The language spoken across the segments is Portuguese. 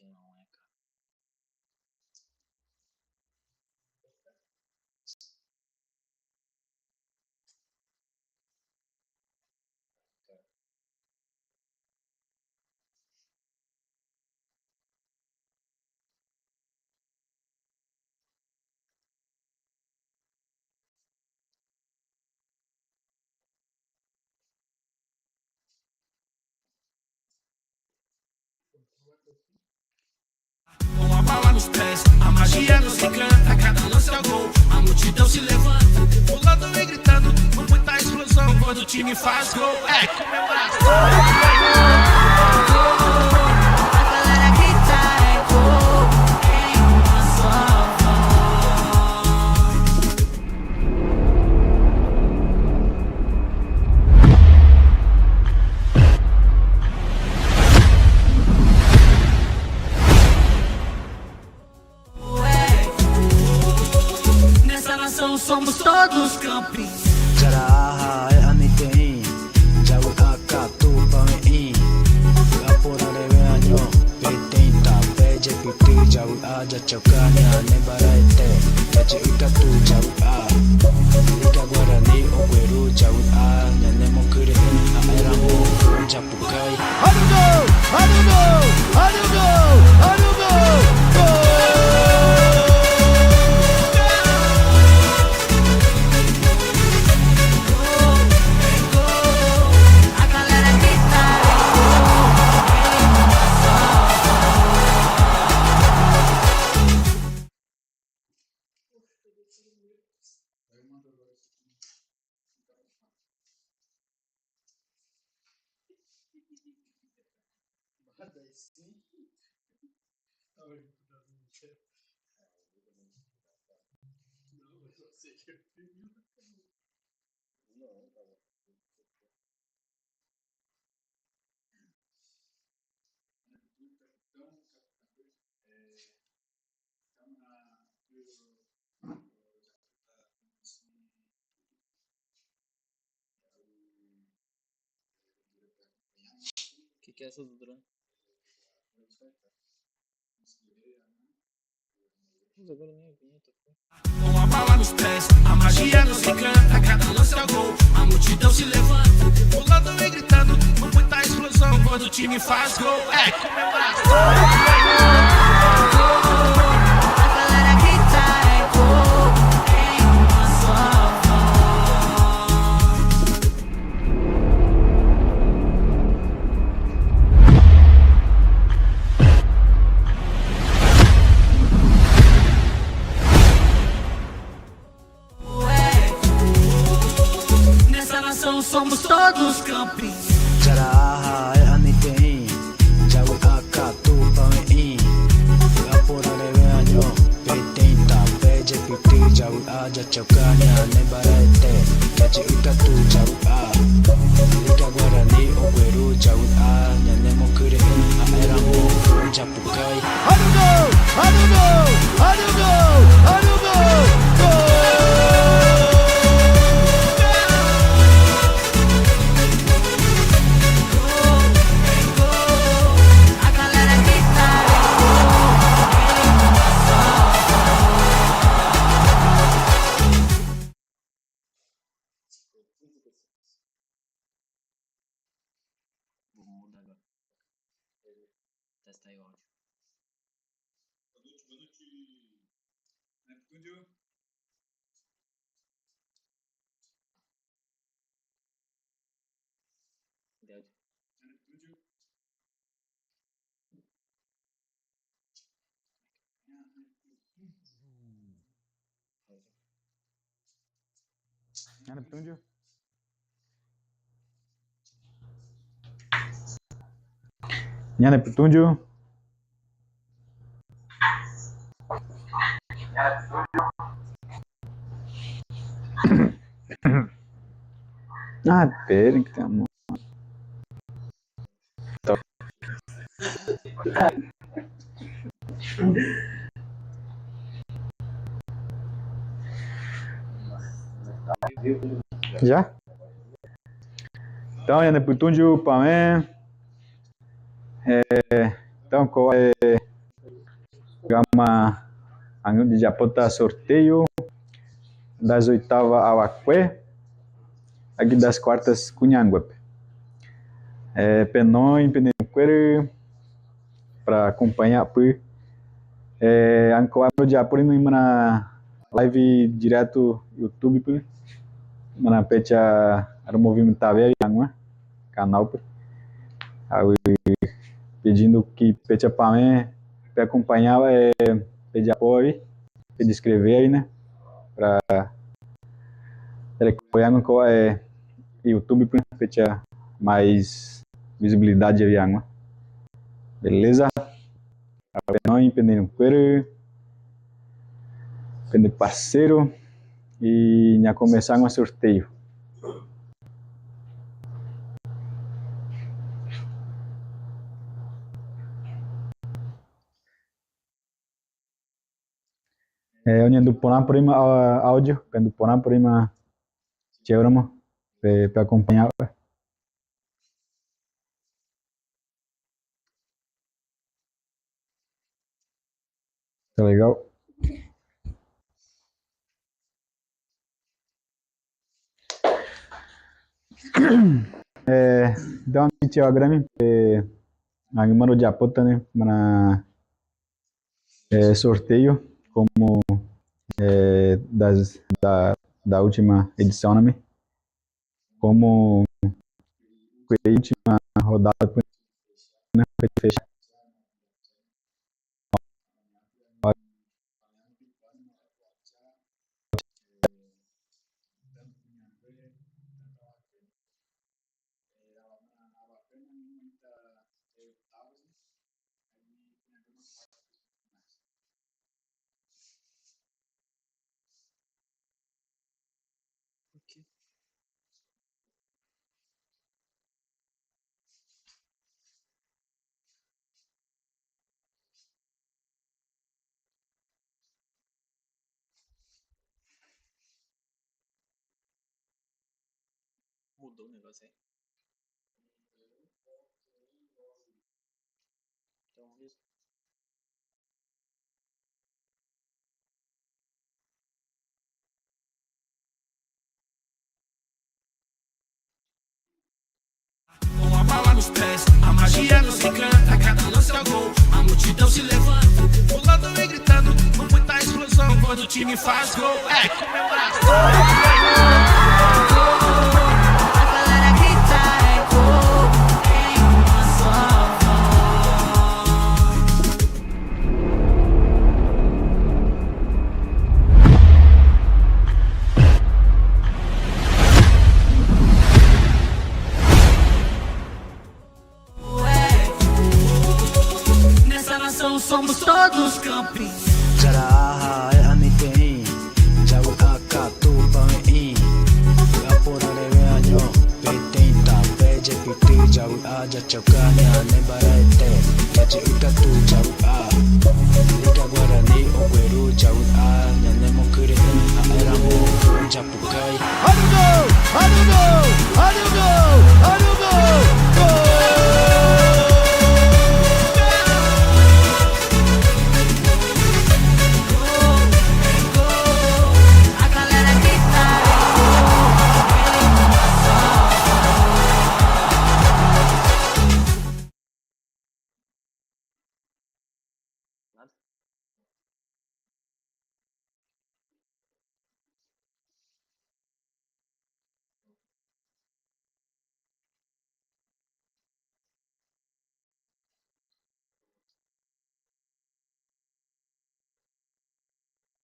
que não é, cara. Com a bala nos pés, a magia nos encanta. Cada lance é gol, a multidão se levanta, pulando e gritando, com muita explosão. Quando o time faz gol, é comemoração. A galera grita, é gol, em uma só voz. Nessa nação somos todos campeões. Jaraha anitein Jawi akatu pamein Apurare veanyo Petenta peje piti Jawi aja chokanya Nebaraete Peche ikatu Jawi a Liga Guarani Ogweru Jawi a Nyanemo kure Aeramu Japukai Harugo! Harugo! Harugo! Harugo! O que é essa do drone? Mas agora nem a vinheta, pô. Com a bala nos pés, a magia nos encanta. Cada lance é gol, a multidão se levanta, pulando e gritando, com muita explosão. Quando o time faz gol, é comemoração. A galera grita, é gol, em uma só voz. Nessa nação somos todos campeões. Jaraha anitein Jawi akatu pamein Apurare veanyo Petenta peje piti Jawi aja chokanya Nebaraete Peche ikatu Jawi a Liga Guarani Ogweru Jawi a Nyanemo kure Aeramu Japukai Harugo! Harugo! Harugo! Harugo! A galera grita, é gol, em uma só Vou mudar agora. Testar aí o áudio. Dead. Neptúnio. Neptúnio. Ah, pera que tem amor. Já? Então, Neptúnio, Pamé. Então, qual é programa de Japota sorteio das oitavas ao Aqué, aqui das quartas Cunhanguep. Penoi, Penequere, para acompanhar por ancoar no Japão na live direto YouTube por mana pecha ar movimentar yang canal por pedindo que pecha para acompanhar pedir apoio, pedir escrever aí, né, para apoiar no YouTube para pecha mais visibilidade aí yang, beleza? Nós pendendo pende parceiro e já começar um sorteio. Onde do porão prima áudio, quando porão prima cheuramo para acompanhar. Tá legal? Então a gente agora a mano de apota né para sorteio como da última edição né como foi a última rodada né fechar. Ok. Mudou o negócio aí. Então, isso. Com a bala nos pés, a magia nos encanta. Cada lance é gol, a multidão se levanta, pulando e gritando, com muita explosão. Quando o time faz gol, comemoração. A galera grita gol em uma só voz. Nessa nação somos todos campeões. Jaraha anitein Jawi akatu pamein Gapura reveanyo Petenta peje piti jawi aja chokanya Nebarete Jaji utatu jawi a Liga Guarani Ogueru jawi a Nyanemo kure aeramu Japukai A galera grita gol em uma Nada.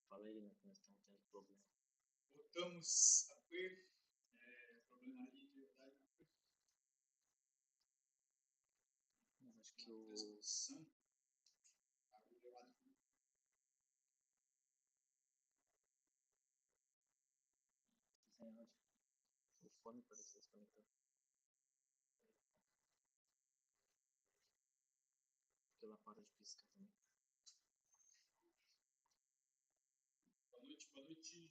Fala aí, né, que nós estamos tendo problema. Voltamos a ver problema ali de verdade. Acho que o sem áudio. O fone pareceu desconectado. Porque ela para de piscar também. Boa noite, boa noite.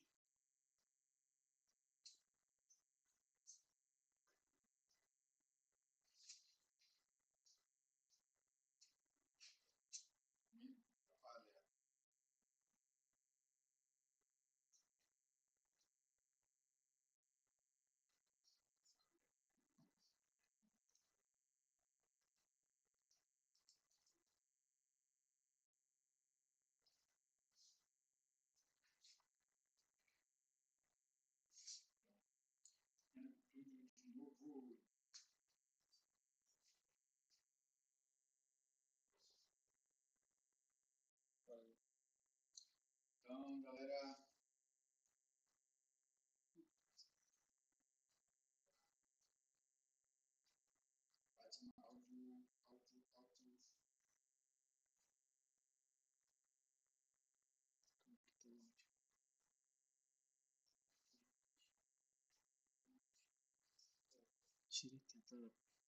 Tira e tenta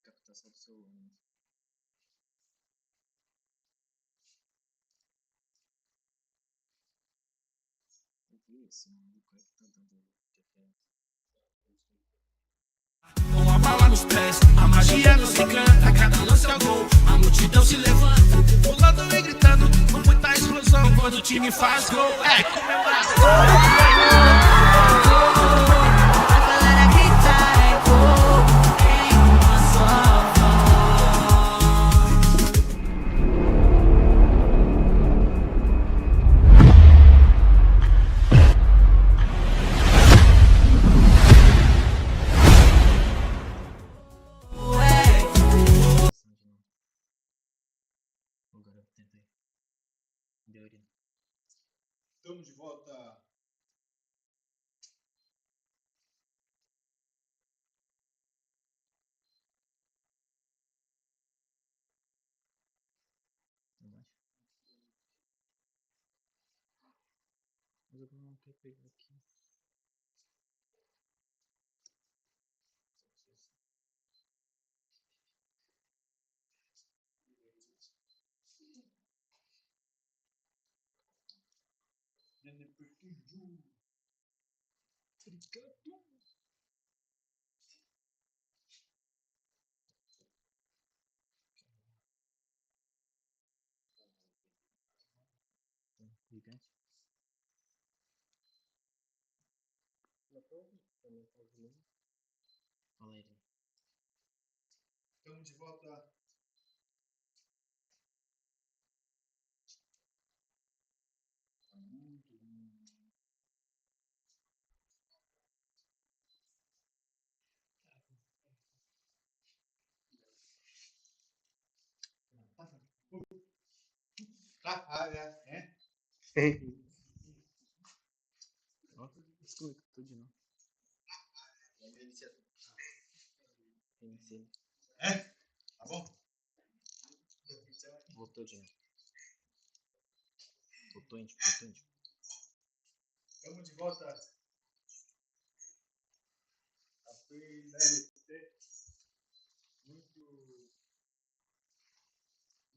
captar só do celular, né? Eu vi esse maluco aí que tá dando interferência. Com a bala nos pés, a magia nos encanta. Cada lance é gol, a multidão se levanta, pulando e gritando, com muita explosão. Quando o time faz gol, é comemoração. A galera grita é gol em uma só O garoto tenta aí. Deu urina. Estamos de volta. Embaixo. Mas eu não quero pegar aqui. Gigante. Fala aí. Estamos de volta. É. Ó, exclui tudo de novo. Reiniciei. Tá bom? Voltou de novo. Potente, potente. Estamos de volta.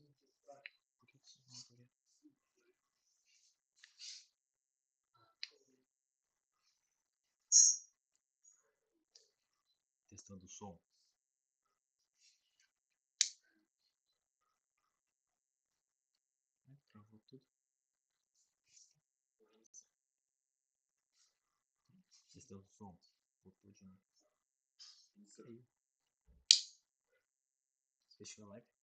Muito fraco. Por que você não queria? Testando o som. Travou tudo. Testando o som. Voltou de novo. Isso aí. Fechou a live?